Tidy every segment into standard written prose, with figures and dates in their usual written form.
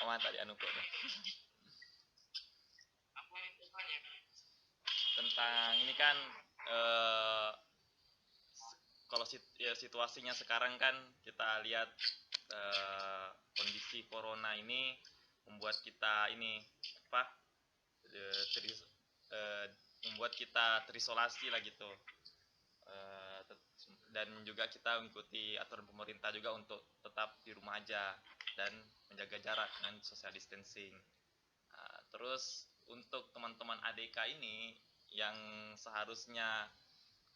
mata di anu kok. Apa itu banyak? Tentang ini kan eh kalau situasinya sekarang kan kita lihat kondisi corona ini membuat kita ini apa membuat kita terisolasi lah gitu. Dan juga kita mengikuti aturan pemerintah juga untuk tetap di rumah aja dan menjaga jarak dengan social distancing. Terus untuk teman-teman ADK ini yang seharusnya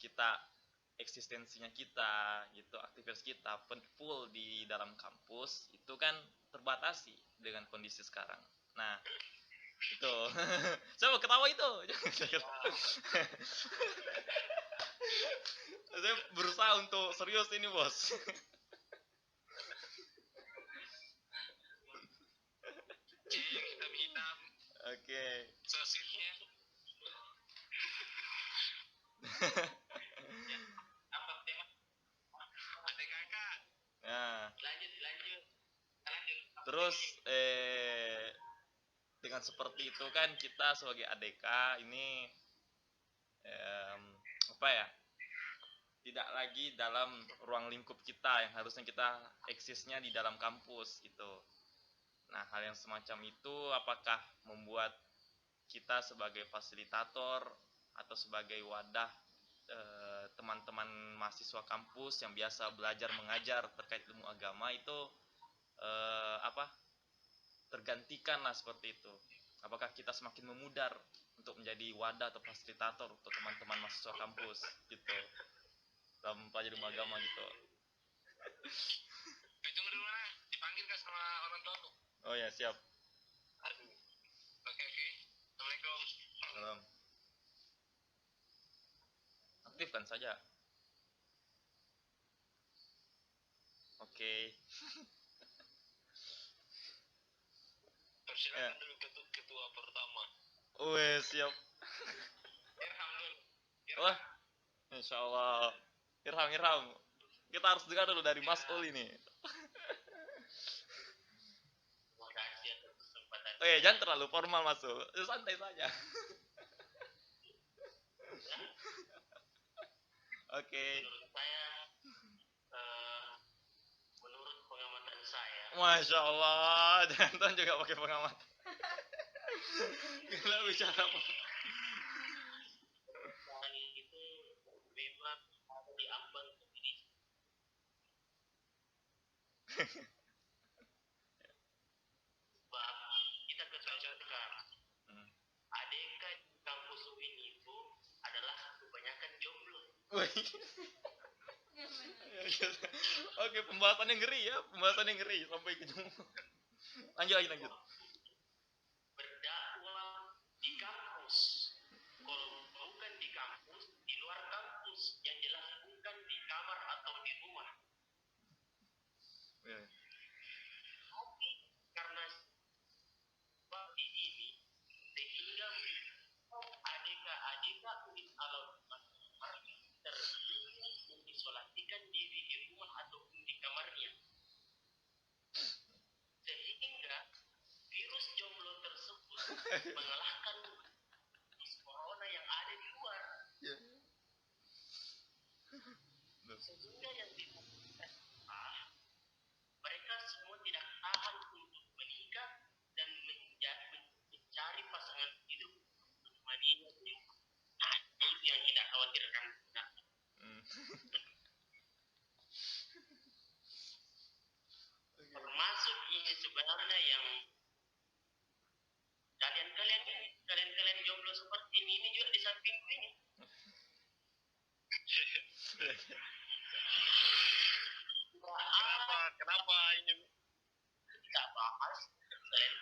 kita eksistensinya kita gitu, aktivitas kita full di dalam kampus itu kan terbatasi dengan kondisi sekarang. Nah itu saya mau ketawa itu. Saya berusaha untuk serius ini bos. Hitam-hitam. Oke. Sosisnya. Apa tema? Ada kakak. Nah. Lanjut. Terus dengan seperti itu kan kita sebagai ADK ini apa ya? Tidak lagi dalam ruang lingkup kita yang harusnya kita eksisnya di dalam kampus itu. Nah, hal yang semacam itu apakah membuat kita sebagai fasilitator atau sebagai wadah teman-teman mahasiswa kampus yang biasa belajar mengajar terkait ilmu agama itu apa tergantikan lah seperti itu. Apakah kita semakin memudar untuk menjadi wadah atau fasilitator untuk teman-teman mahasiswa kampus gitu dalam pelajari ilmu agama gitu. Tunggu dulu mana? Dipanggil kah sama orang tua? Oh ya siap. Oke. Assalamualaikum. Salam. Aktifkan saja. Oke. Persilakan dulu ketua pertama. Siap. Irham dulu. Wah, insya Allah. Irham. Kita harus dengar dulu dari Mas Ul ini. Terima kasih atas kesempatan. Jangan terlalu formal Mas Ul. Santai saja. Oke. Menurut pengamatan saya. Masya Allah, Danton juga pakai pengamat. Kita bicara apa? Itu memang ada di ambang ini. Sebab kita ketahui sekarang. ADK di kampus ini itu adalah kebanyakan jomblo. Oke, pembahasannya ngeri sampai ke jomblo. Lanjut. Berdakwah di kampus. Kalau bukan di kampus, di luar kampus, yang jelas bukan di kamar atau di rumah. Tapi karena seperti ini, sehingga adik-adik kalau terus mengisolasikan diri di rumah ataupun di kamarnya, sehingga virus jomblo tersebut mengalahkan virus corona yang ada di luar. Sehingga yang mereka semua tidak tahan untuk menikah dan mencari pasangan hidup menemaninya. Nah, itu yang kita khawatirkan. Termasuk ini sebenarnya yang kalian jomblo seperti ini juga di sampingku ini. Kenapa ini tidak bahas selain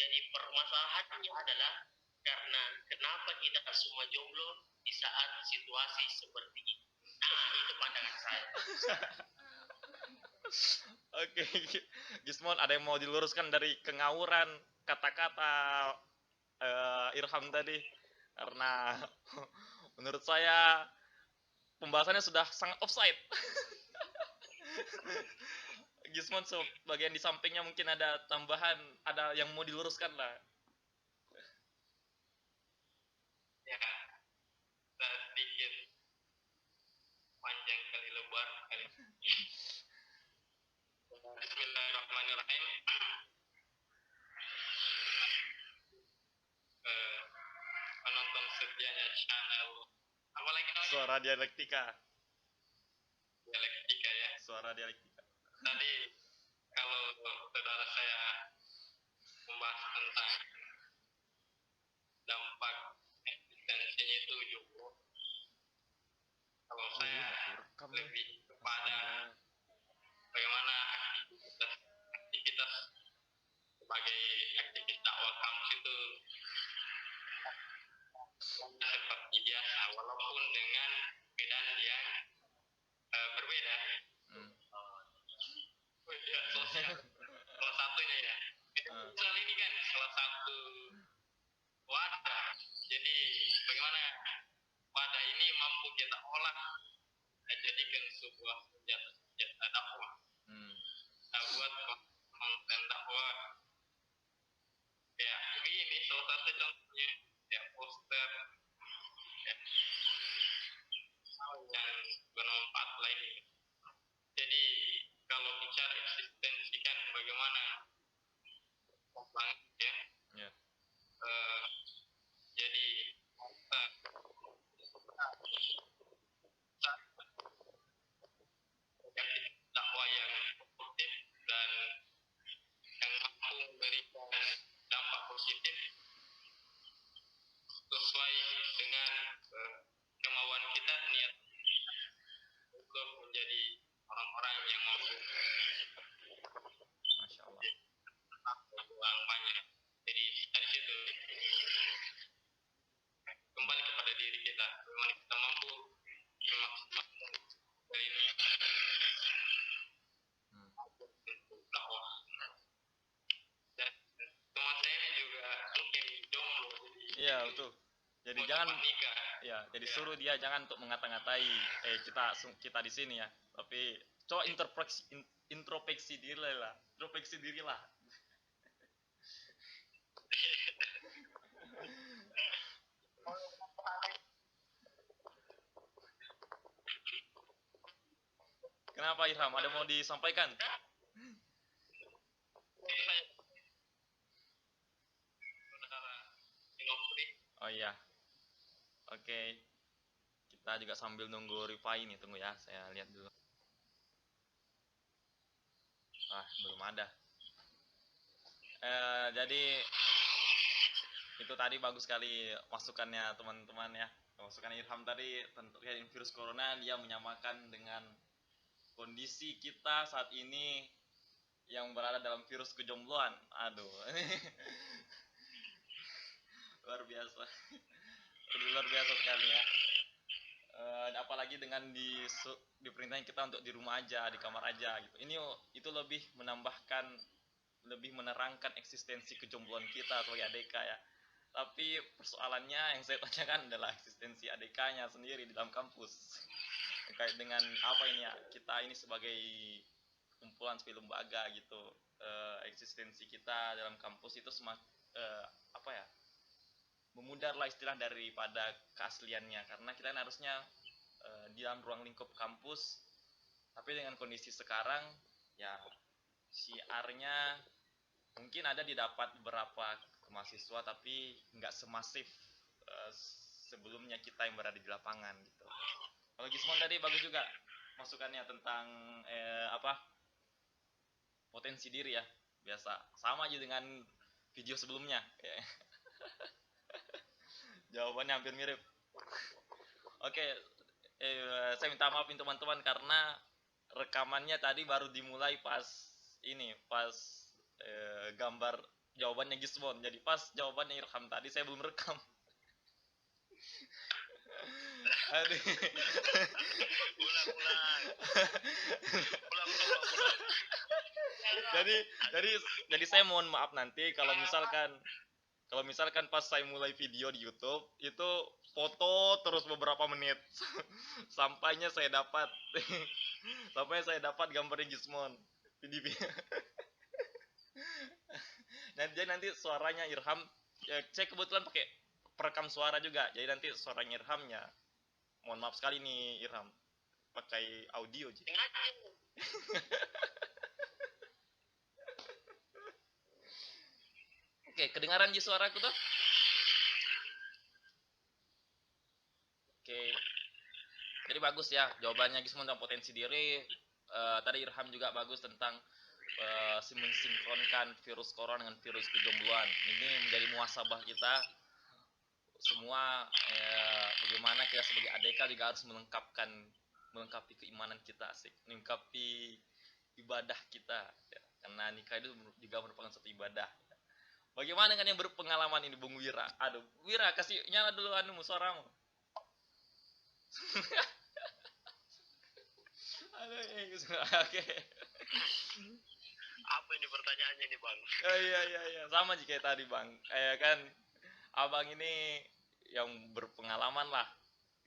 jadi permasalahannya adalah karena kenapa kita semua jomblo di saat situasi seperti ini. Nah, itu pandangan saya. Oke, Gismon, ada yang mau diluruskan dari kengawuran kata-kata Irham tadi? Karena menurut saya pembahasannya sudah sangat offside. Gismon bagian di sampingnya mungkin ada tambahan, ada yang mau diluruskan lah. Ya, sedikit panjang kali lebar kali. Bismillahirrahmanirrahim. Penonton setianya channel apa lagi namanya? Suara dialektika. Dialektika ya. Suara dialektika. Tadi kalau saudara saya membahas tentang dampak eksistensinya itu juga, kalau saya lebih kepada bagaimana aktivitas sebagai aktivis dakwah kampus itu seperti biasa walaupun dengan medan yang berbeda. Media sosial salah satunya ya. Sosial ini kan salah satu wadah. Jadi bagaimana wadah ini mampu kita olah dan jadikan sebuah senjata dakwah. Buat konten dakwah kayak ini salah satu contohnya ya poster ya, yang bermanfaat lainnya. Jadi kalau bicara eksistensi kan bagaimana ya, yeah. Jadi dakwah yang positif dan yang mampu memberikan dampak positif sesuai dengan kemauan kita, niat untuk menjadi orang-orang yang mampu. Masya Allah. Uang banyak. Jadi dari situ kembali kepada diri kita, bagaimana kita mampu memaksimalkan dari ini dakwah. Dan teman saya ini juga mungkin jomblo. Iya betul. Jadi jangan nikah. Ya, jadi ya. Suruh dia jangan untuk mengata-ngatai kita di sini ya. Tapi coba introspeksi diri lah. Introspeksi diri lah. Kenapa Irham? Ada mau disampaikan? Oh iya. Oke. Kita juga sambil nunggu Rifai nih, tunggu ya, saya lihat dulu. Wah, belum ada. Jadi itu tadi bagus sekali masukannya teman-teman ya. Masukan Irham tadi tentang virus corona, dia menyamakan dengan kondisi kita saat ini yang berada dalam virus kejombloan. Aduh. Luar biasa. Luar biasa sekali ya. Apalagi dengan diperintahin kita untuk di rumah aja, di kamar aja gitu. Itu lebih menambahkan, lebih menerangkan eksistensi kejombloan kita sebagai ADK ya. Tapi persoalannya yang saya tanyakan adalah eksistensi ADK-nya sendiri di dalam kampus. Terkait dengan apa ini ya, kita ini sebagai kumpulan sebagai lembaga gitu, eksistensi kita dalam kampus itu apa ya, memudarlah istilah daripada keasliannya, karena kita harusnya di dalam ruang lingkup kampus, tapi dengan kondisi sekarang ya syiarnya mungkin ada didapat beberapa mahasiswa tapi nggak semasif sebelumnya kita yang berada di lapangan gitu. Kalau Gismon tadi bagus juga masukannya tentang potensi diri ya, biasa sama aja dengan video sebelumnya. Jawabannya hampir mirip. Oke, saya minta maaf teman-teman karena rekamannya tadi baru dimulai pas gambar jawabannya Gismon. Jadi pas jawabannya Irham tadi saya belum rekam. Aduh. Ulang. Jadi saya mohon maaf nanti kalau misalkan pas saya mulai video di YouTube itu foto terus beberapa menit sampai saya dapat gambarnya Gismon. PDP. Nanti suaranya Irham, ya, saya kebetulan pakai perekam suara juga, jadi nanti suaranya Irhamnya, mohon maaf sekali nih Irham, pakai audio aja. Oke, kedengaran Ji suaraku tuh? Oke. Jadi bagus ya jawabannya semua tentang potensi diri. Tadi Irham juga bagus tentang mensinkronkan virus corona dengan virus kejombloan. Ini menjadi muhasabah kita semua, bagaimana kita sebagai ADK juga harus melengkapi keimanan kita, asik, melengkapi ibadah kita ya. Karena nikah itu juga merupakan satu ibadah. Bagaimana dengan yang berpengalaman ini, Bung Wira? Aduh, Wira, kasih nyala dulu suaramu. Oke. Apa ini pertanyaannya nih, Bang? Iya, sama aja kayak tadi, Bang. Kan abang ini yang berpengalaman lah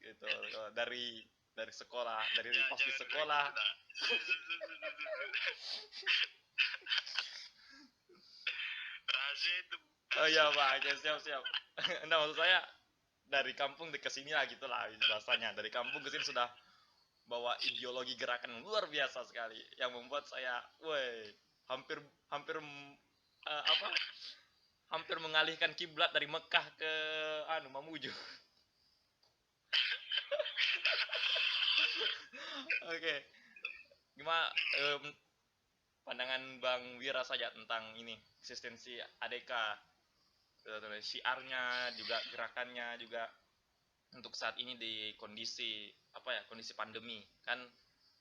gitu, dari sekolah, dari pasti sekolah. Rahasia itu. Oh iya, Bang, ya, siap. Nah, maksud saya dari kampung ke sini lah gitulah bahasanya. Dari kampung ke sini sudah bawa ideologi gerakan luar biasa sekali yang membuat saya, hampir hampir mengalihkan kiblat dari Mekah ke Mamuju. Oke. Gimana pandangan Bang Wira saja tentang ini, eksistensi ADK, syiarnya juga, gerakannya juga untuk saat ini di kondisi kondisi pandemi. Kan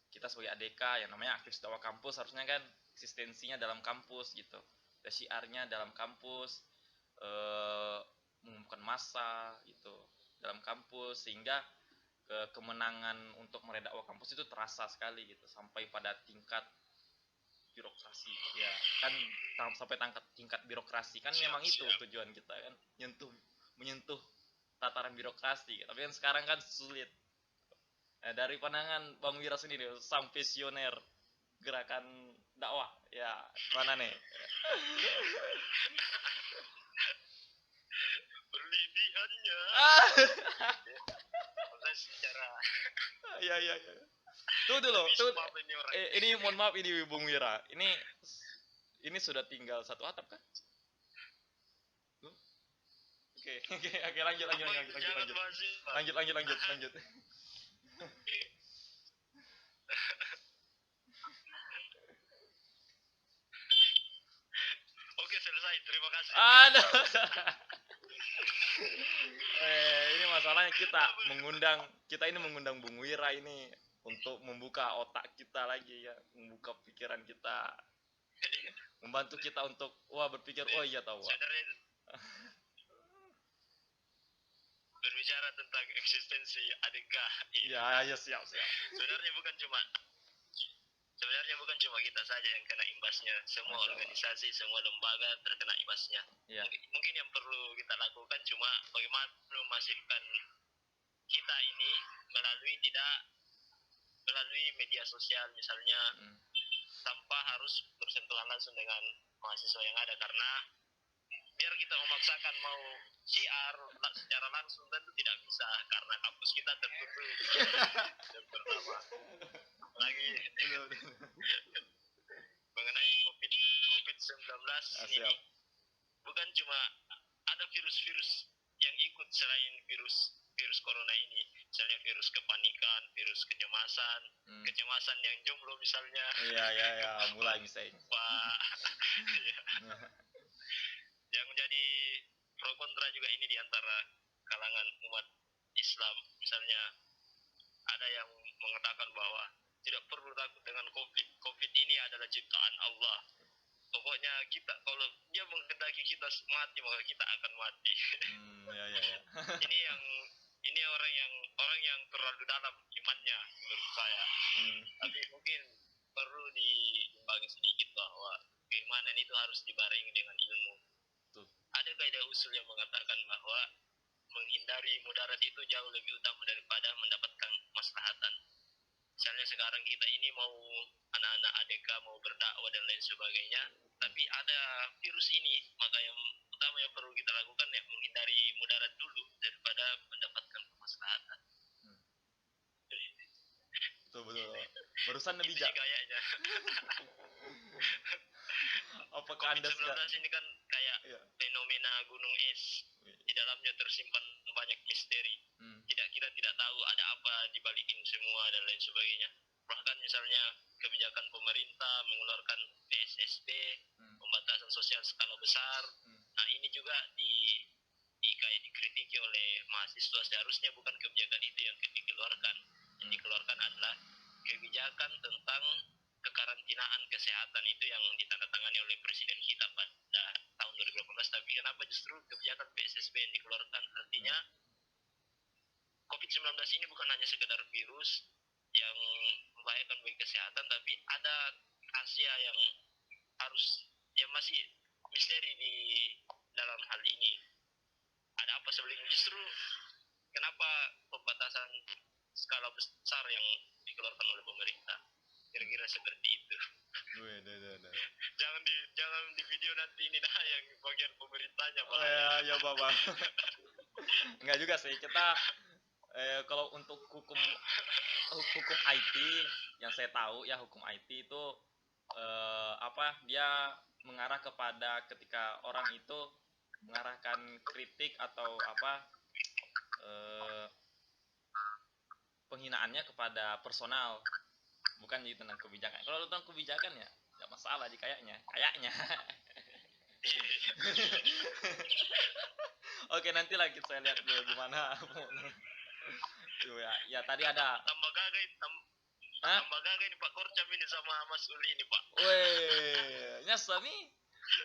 kita sebagai ADK yang namanya aktivis dakwah kampus harusnya kan eksistensinya dalam kampus gitu. Syiarnya dalam kampus, mengumumkan massa gitu dalam kampus, sehingga kemenangan untuk meraih dakwah kampus itu terasa sekali gitu, sampai pada tingkat birokrasi ya kan, sampai tingkat birokrasi kan. Memang itu tujuan kita kan, menyentuh tataran birokrasi, tapi kan sekarang kan sulit. Nah, dari pandangan Bang Wira sendiri, sang visioner gerakan dakwah ya, mana nih? Berlebihannya. Secara iya. Tuh dulu, ini mohon maaf ini Bung Wira, ini sudah tinggal satu atap kan? Oke, lanjut. Oke, selesai. Terima kasih. Aduh. Ini masalahnya kita ini mengundang Bung Wira ini untuk membuka otak kita lagi ya, membuka pikiran kita, membantu kita untuk berpikir, oh iya tahu. Berbicara tentang eksistensi ADK. Ya, siap. Sebenarnya bukan cuma kita saja yang kena imbasnya, semua organisasi, semua lembaga terkena imbasnya. Ya. Mungkin yang perlu kita lakukan cuma bagaimana memastikan kita ini melalui media sosial misalnya, tanpa harus bersentuhan langsung dengan mahasiswa yang ada, karena biar kita memaksakan mau syiar secara langsung tentu tidak bisa karena kampus kita tertutup. Yang pertama lagi mengenai COVID-19 ini, bukan cuma ada virus-virus yang ikut selain virus corona ini, misalnya virus kepanikan, virus kecemasan yang jomblo misalnya. Iya, mulai misalnya. Yang menjadi pro kontra juga ini di antara kalangan umat Islam, misalnya ada yang mengatakan bahwa tidak perlu takut dengan COVID ini adalah ciptaan Allah. Pokoknya kita, kalau dia menghendaki kita mati, maka kita akan mati. Ya. Ini orang yang terlalu dalam imannya menurut saya. Tapi mungkin perlu dibagi sedikit bahwa keimanan itu harus dibarengi dengan ilmu. Ada kaidah usul yang mengatakan bahwa menghindari mudarat itu jauh lebih utama daripada mendapatkan maslahatan. misalnya sekarang kita ini mau anak-anak ADK mau berdakwah dan lain sebagainya, tapi ada virus ini, maka yang utama yang perlu kita lakukan ya menghindari mudarat dulu daripada mendapatkan kemaslahatan. Betul betul. Barusan Itu bijak. sih kayaknya. Apakah Anda COVID-19 sudah ini kan kayak iya. fenomena gunung es, di dalamnya tersimpan banyak misteri. Kita tidak tahu ada apa di balik ini semua dan lain sebagainya. Bahkan misalnya kebijakan pemerintah mengeluarkan PSSB, pembatasan sosial skala besar. Nah, ini juga kayak dikritiki oleh mahasiswa. Seharusnya bukan kebijakan itu yang dikeluarkan. Yang dikeluarkan adalah kebijakan tentang kekarantinaan kesehatan, itu yang ditandatangani oleh presiden kita pada tahun 2018. Tapi kenapa justru kebijakan PSSB yang dikeluarkan? Artinya COVID-19 ini bukan hanya sekedar virus yang membahayakan bagi kesehatan, tapi ada rahasia yang masih misteri di dalam hal ini. Ada apa sebelumnya? Justru kenapa pembatasan skala besar yang dikeluarkan oleh pemerintah? Kira-kira seperti itu. Jangan di video nanti ini yang bagian pemerintahnya, Pak. Ya Bapak. Enggak juga sih, kita kalau untuk hukum IT yang saya tahu ya, hukum IT itu dia mengarah kepada ketika orang itu mengarahkan kritik atau penghinaannya kepada personal, bukan jadi tentang kebijakan. Kalau tentang kebijakan ya nggak masalah sih kayaknya. Oke, nanti lagi saya lihat dulu gimana. Ya tadi ada tambah gagal ini Pak Korcam ini sama Mas Uli ini, Pak. Weh, nyasa nih.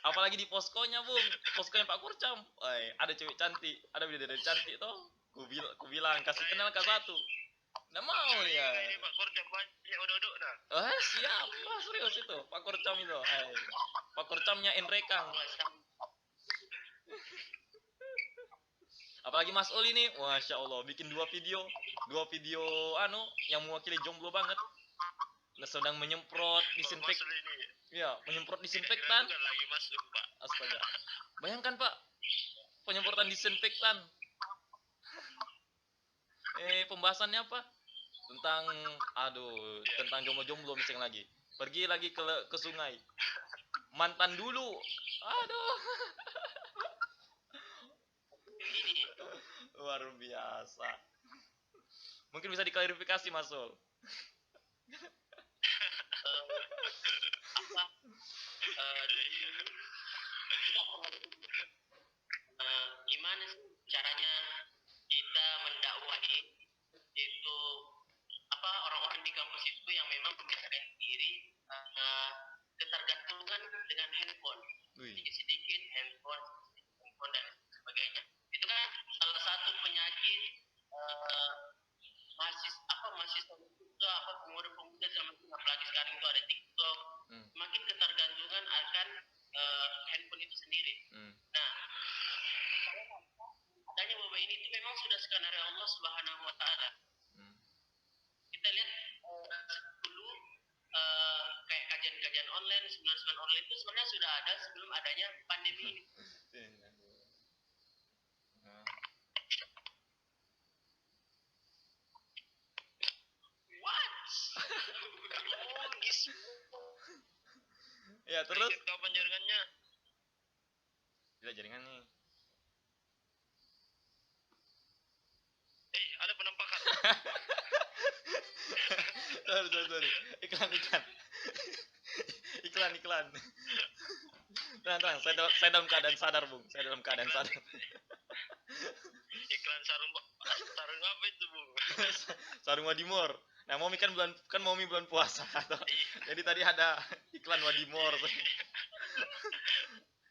Apalagi di poskonya, Bung. Poskonya Pak Kurcam. Ada cewek cantik, ada bidadari cantik toh. Ku bilang kasih kenal ke satu. Nggak mau ya. Ini Pak Korcam banyak odok dah. Siapa serius itu? Pak Kurcam itu. Pak Kurcamnya Enrekang. Apalagi Mas Uli nih, Masya Allah, bikin dua video yang mewakili jomblo banget. Sedang menyemprot disinfektan. Iya, menyemprot disinfektan. Lagi masuk, Pak. Astaga. Bayangkan, Pak, penyemprotan disinfektan. Pembahasannya apa? Tentang jomblo-jomblo misalnya lagi. Pergi lagi ke sungai. Mantan dulu. Aduh. Luar biasa. Mungkin bisa diklarifikasi, Mas Ul. Gimana caranya kita mendakwahi itu orang-orang di kampus itu yang memang membiasakan diri ketergantungan dengan handphone, sedikit handphone dan sebagainya. Itu kan salah satu penyakit mahasiswa pemuda zaman apalagi sekarang itu ada TikTok, semakin ketergantungan akan handphone itu sendiri. Nah, adanya wabah ini itu memang sudah skenario Allah Subhanahu wa Ta'ala. Kita lihat dulu kayak kajian-kajian online, seminar online itu sebenarnya sudah ada sebelum adanya pandemi ini. Ya, terus kapan jaringannya? Gila jaringannya. Ada penampakan. Sorry. Iklan. Tenang. Saya dalam keadaan sadar, Bung. Iklan sarung apa itu, Bung? Sarung Wadimor. Nah, Momi kan Momi bulan puasa. Jadi tadi ada iklan Wadimor.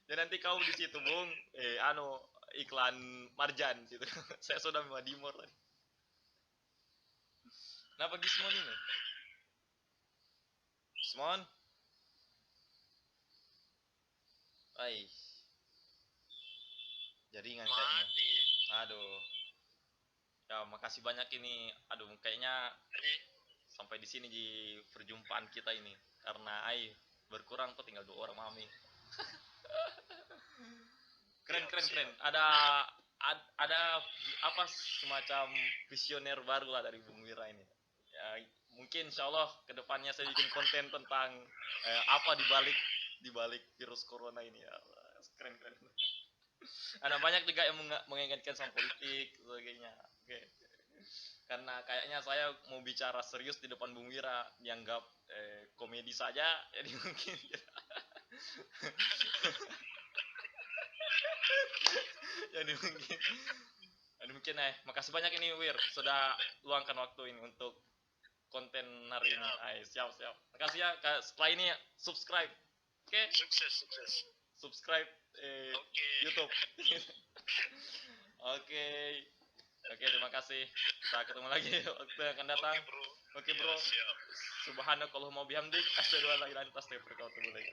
Jadi nanti kau di situ, Bung. Iklan Marjan situ. Saya sudah Wadimor tadi. Kenapa Gismon ini? Gismon? Jaringan kayaknya. Aduh. Ya, makasih banyak ini. Aduh, kayaknya sampai di sini di perjumpaan kita ini, karena ai berkurang kok tinggal 2 orang mami. Keren Siap, keren keren. siap. Ada apa semacam visioner baru lah dari Bung Wira ini. Ya, mungkin insya Allah kedepannya saya bikin konten tentang apa di balik virus corona ini ya. Keren keren. Ada banyak juga yang mengingatkan sama politik sebagainya. Oke. Karena kayaknya saya mau bicara serius di depan Bung Wira dianggap komedi saja, jadi mungkin jadi mungkin makasih banyak ini Wir sudah luangkan waktu ini untuk konten hari ini. Siap siap. Makasih ya. Setelah ini subscribe. Oke. Sukses. Subscribe Oke. YouTube. Oke. Oke, terima kasih. Kita ketemu lagi waktu yang akan datang. Oke, bro. Siap. Subhanakallahumma bihamdik asyhadu an la ilaha illa anta astaghfiruka wa atubu ilaik.